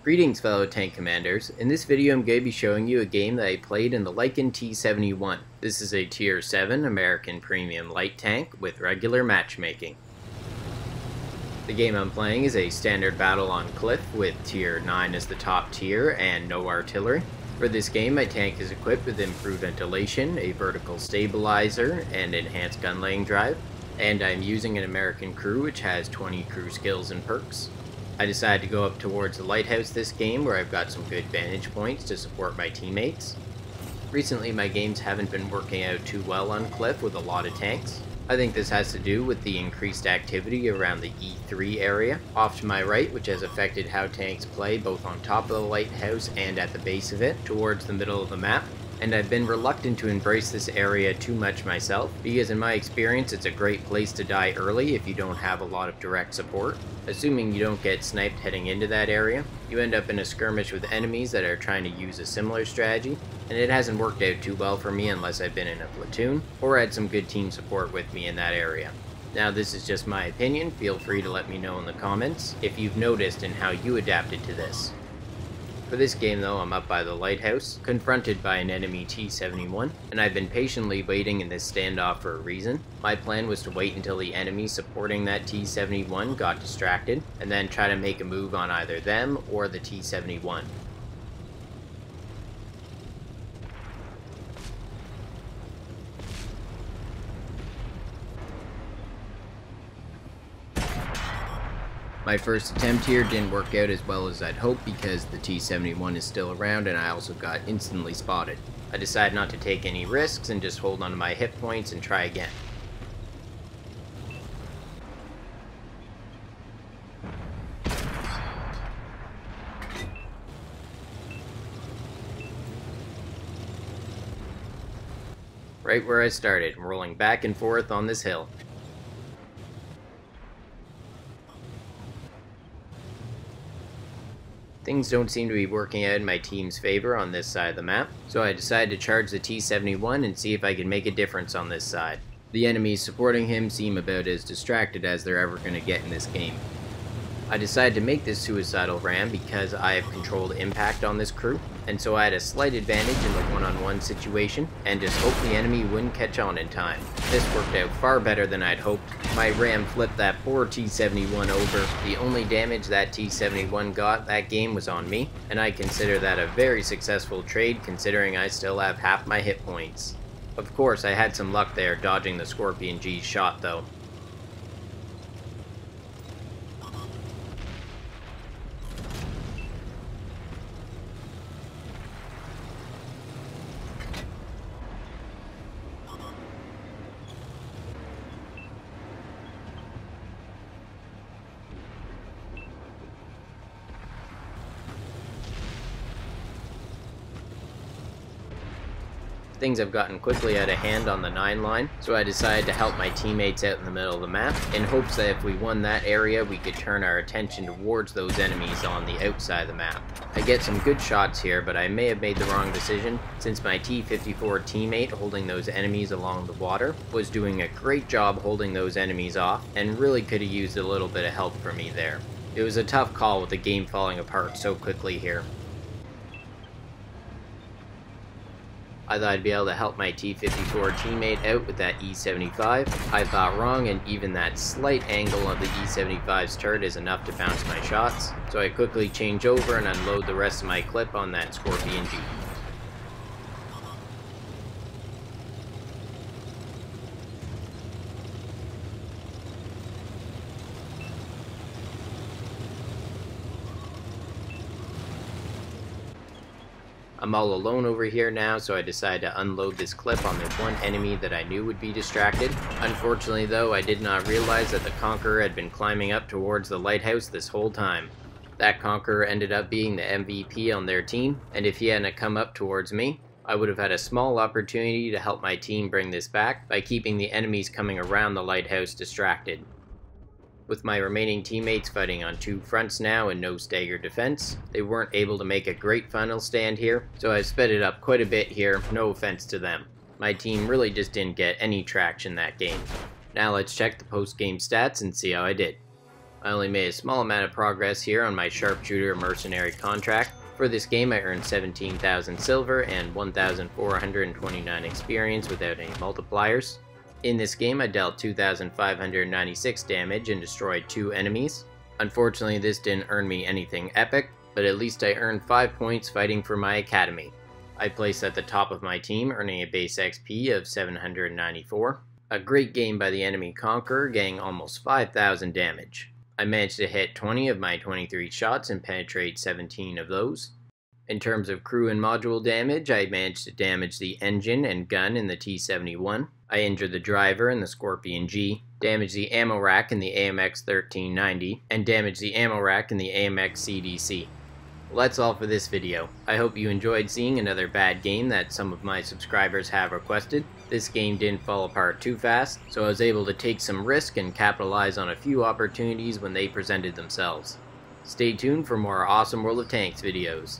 Greetings fellow tank commanders. In this video I'm going to be showing you a game that I played in the Lycan T71. This is a tier 7 American premium light tank with regular matchmaking. The game I'm playing is a standard battle on cliff with tier 9 as the top tier and no artillery. For this game my tank is equipped with improved ventilation, a vertical stabilizer, and enhanced gun laying drive, and I'm using an American crew which has 20 crew skills and perks. I decided to go up towards the lighthouse this game where I've got some good vantage points to support my teammates. Recently my games haven't been working out too well on cliff with a lot of tanks. I think this has to do with the increased activity around the E3 area off to my right, which has affected how tanks play both on top of the lighthouse and at the base of it towards the middle of the map. And I've been reluctant to embrace this area too much myself, because in my experience it's a great place to die early if you don't have a lot of direct support. Assuming you don't get sniped heading into that area, you end up in a skirmish with enemies that are trying to use a similar strategy, and it hasn't worked out too well for me unless I've been in a platoon, or had some good team support with me in that area. Now this is just my opinion, feel free to let me know in the comments if you've noticed and how you adapted to this. For this game though, I'm up by the lighthouse, confronted by an enemy T71, and I've been patiently waiting in this standoff for a reason. My plan was to wait until the enemy supporting that T71 got distracted, and then try to make a move on either them or the T71. My first attempt here didn't work out as well as I'd hoped because the T71 is still around and I also got instantly spotted. I decided not to take any risks and just hold on to my hit points and try again. Right where I started, rolling back and forth on this hill. Things don't seem to be working out in my team's favor on this side of the map, so I decided to charge the T71 and see if I can make a difference on this side. The enemies supporting him seem about as distracted as they're ever going to get in this game. I decided to make this suicidal ram because I have controlled impact on this crew, and so I had a slight advantage in the one-on-one situation, and just hoped the enemy wouldn't catch on in time. This worked out far better than I'd hoped. My ram flipped that poor T71 over. The only damage that T71 got that game was on me, and I consider that a very successful trade considering I still have half my hit points. Of course, I had some luck there dodging the Scorpion G's shot though. Things have gotten quickly out of hand on the 9 line, so I decided to help my teammates out in the middle of the map, in hopes that if we won that area we could turn our attention towards those enemies on the outside of the map. I get some good shots here, but I may have made the wrong decision, since my T54 teammate holding those enemies along the water was doing a great job holding those enemies off, and really could have used a little bit of help from me there. It was a tough call with the game falling apart so quickly here. I thought I'd be able to help my T54 teammate out with that E75. I thought wrong, and even that slight angle of the E75's turret is enough to bounce my shots, so I quickly change over and unload the rest of my clip on that Scorpion G. I'm all alone over here now, so I decided to unload this clip on this one enemy that I knew would be distracted. Unfortunately though, I did not realize that the Conqueror had been climbing up towards the lighthouse this whole time. That Conqueror ended up being the MVP on their team, and if he hadn't come up towards me, I would have had a small opportunity to help my team bring this back by keeping the enemies coming around the lighthouse distracted. With my remaining teammates fighting on 2 fronts now and no stagger defense, they weren't able to make a great final stand here, so I've sped it up quite a bit here, no offense to them. My team really just didn't get any traction that game. Now let's check the post-game stats and see how I did. I only made a small amount of progress here on my sharpshooter mercenary contract. For this game I earned 17,000 silver and 1,429 experience without any multipliers. In this game I dealt 2,596 damage and destroyed 2 enemies. Unfortunately this didn't earn me anything epic, but at least I earned 5 points fighting for my academy. I placed at the top of my team, earning a base XP of 794. A great game by the enemy Conqueror, getting almost 5,000 damage. I managed to hit 20 of my 23 shots and penetrate 17 of those. In terms of crew and module damage, I managed to damage the engine and gun in the T71. I injured the driver in the Scorpion G, damaged the ammo rack in the AMX 1390, and damaged the ammo rack in the AMX CDC. Well, that's all for this video. I hope you enjoyed seeing another bad game that some of my subscribers have requested. This game didn't fall apart too fast, so I was able to take some risk and capitalize on a few opportunities when they presented themselves. Stay tuned for more awesome World of Tanks videos.